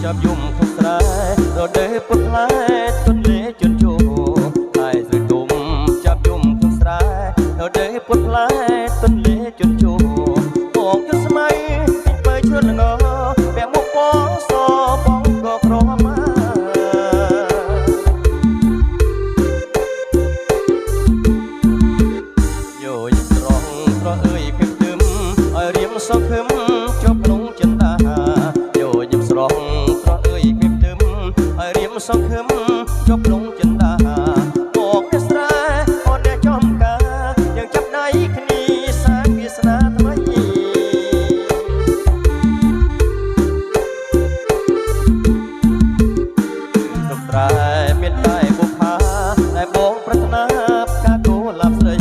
ចាប់យំខុសស្រែរដេពុតផ្លែទន្លេជន់ជោហើយស្រែទុំចាប់យំខុសស្រែរដេពុតផ្លែទន្លេជន់ជោបងយុស្ម័យបើឈឿនងពាក់មុខពណ៌សបងក៏ក្រមាយោយស្រងស្រអើយគិតទឹមឲ្យរៀមសង្ឃឹមជប់ក្នុងចិនតាយោយស្រងស្រអើយគិតទឹមឲ្យរៀមសង្ឃឹមជប់ក្នុងចិនតាមកអ្នកស្រែអូនអ្នកចំការយើងចាប់ដៃគ្នាសាងវាសនាថ្មីទុកត្រែមានតែបុប្ផាតែបងប្រាថ្នាផ្កាកូលាបស្រី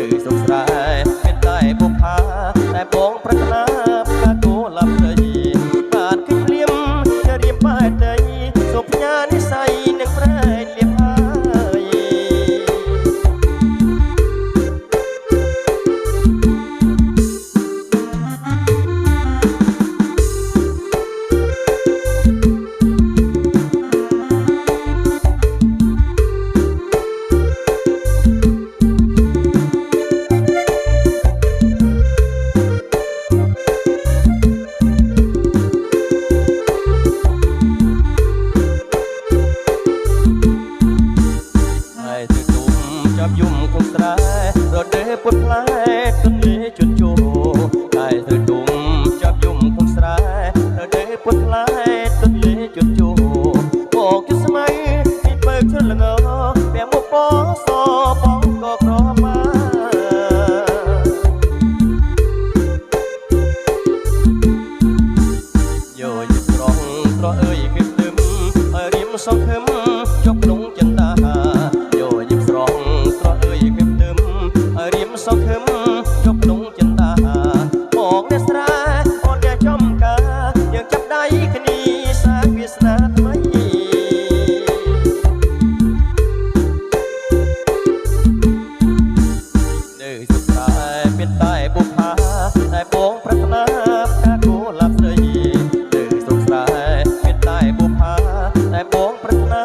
ឬសុខស្រែមានតែបុប្ផាតែបងប្រាថ្នាផ្កាកូលាបស្រីបានគិតភ្លាមជារៀមបែកដីសុខផ្ញើនិស័យនឹងប្រែលៀបហើយចាប់យំគង់ស្រែរដេពុតផ្លែទន្លេជន់ជោហើយត្រូវទុំចាប់យំគង់ស្រែរដេពុតផ្លែទន្លេជន់ជោមកគិតស្មៃពីបើឈឿនល្ងពាក់មុខពណ៌សបងក៏ក្រមាយោយស្រងស្រអើយគិតទឹមឲ្យរៀមសង្ឃឹមជប់ក្នុងចិនតាយោយស្រងស្រអើយគិតទឹមឲ្យរៀមសង្ឃឹមជប់ក្នុងចិនតាមកអ្នកស្រែអូនអ្នកចំការយើងចាប់ដៃគ្នាសាងវាសនាថ្មីនៅសុខស្រែមានតែបុប្ផាតែបងប្រាថ្នាផ្កាកូលាបស្រីនៅសុខស្រែមានតែបុប្ផាតែបងប្រាថ្នា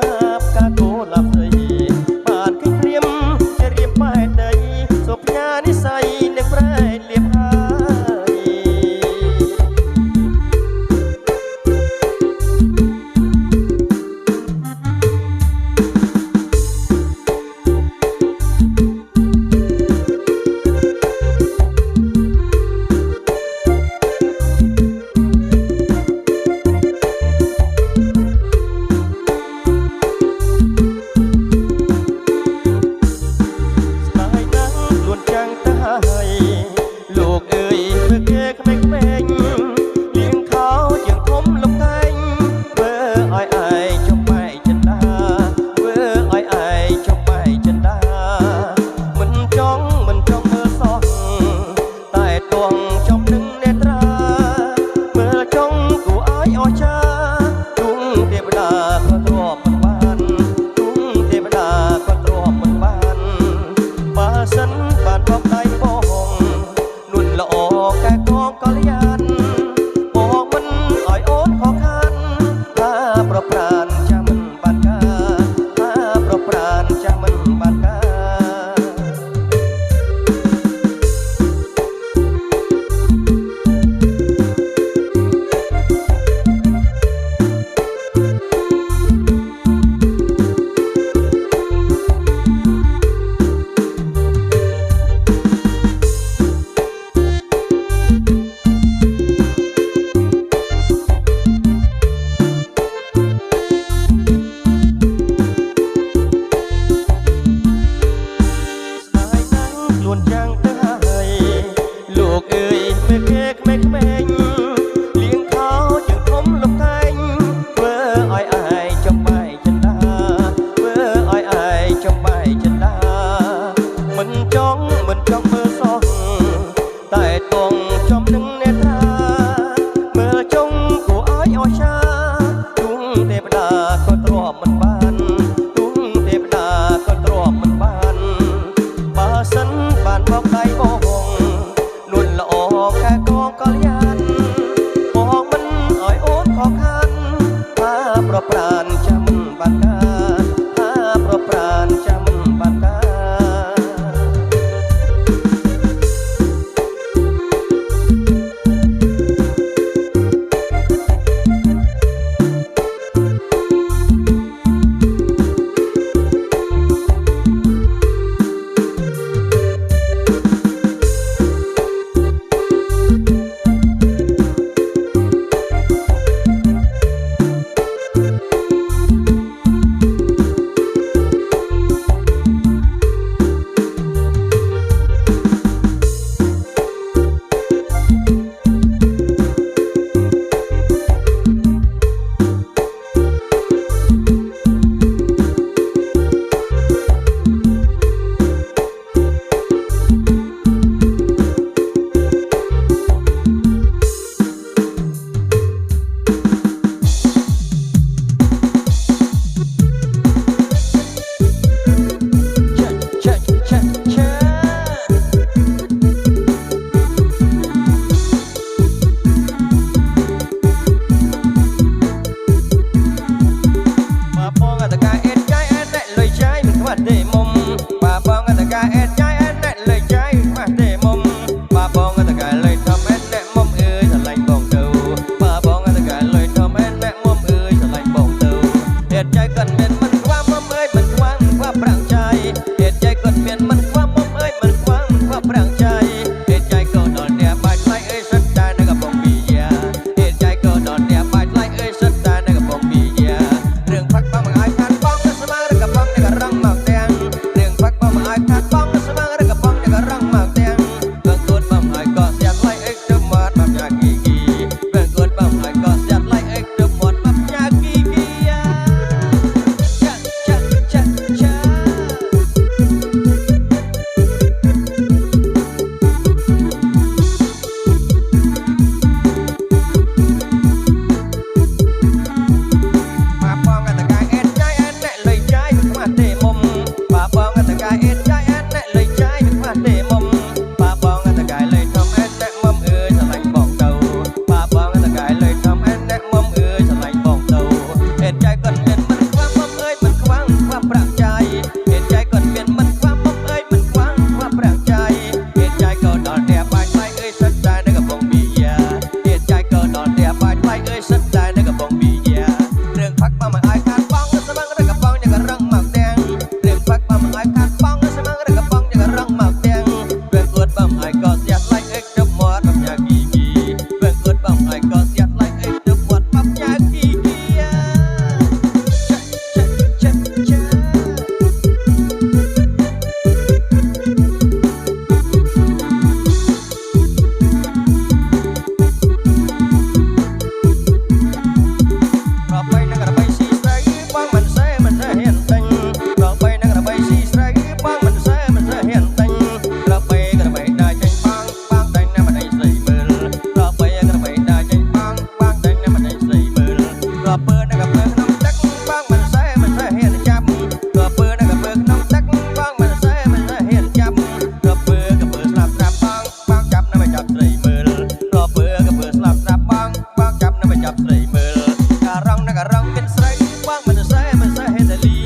ចាប់ស្រីមើលការងណាការងមានស្រីបងមិនសែមិនសែហេតលី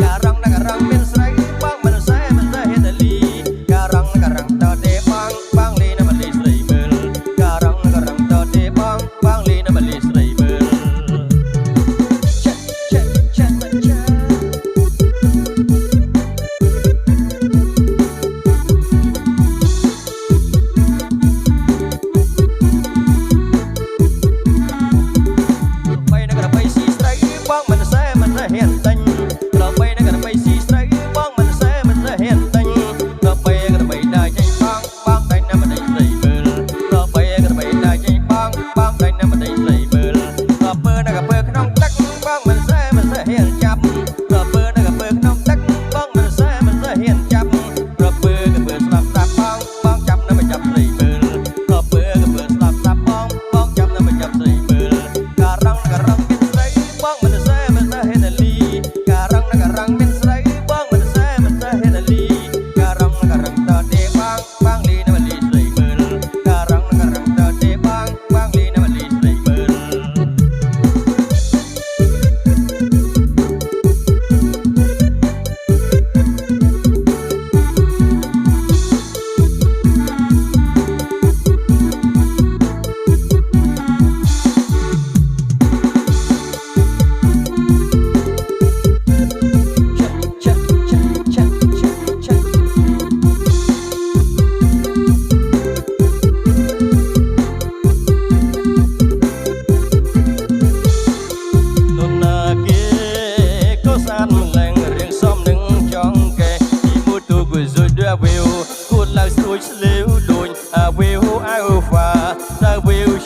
ការងណាការងមានស្រីបងមិនសែមិនសែហេតលីការងណាការងតទេបងលីណាមលីស្រីមើលការងណាការងតទេបងលីណាមលីស្រីមើល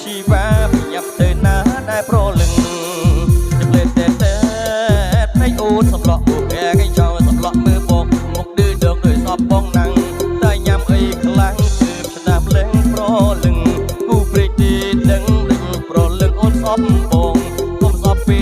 ชีวาพยับเดินหน้าได้โปรลึงจะเปลี่ยนแต่ให้อูดสำหรับแกให้เจ้าสำหรับมือโบกมุกดื้อเดิมโดยสอบป้องนังได้ยำอีกครั้งคือชนะเล่งโปรลึงกูปรีดีดึงโปรลึงอูดสอบโบงก้มสอบปี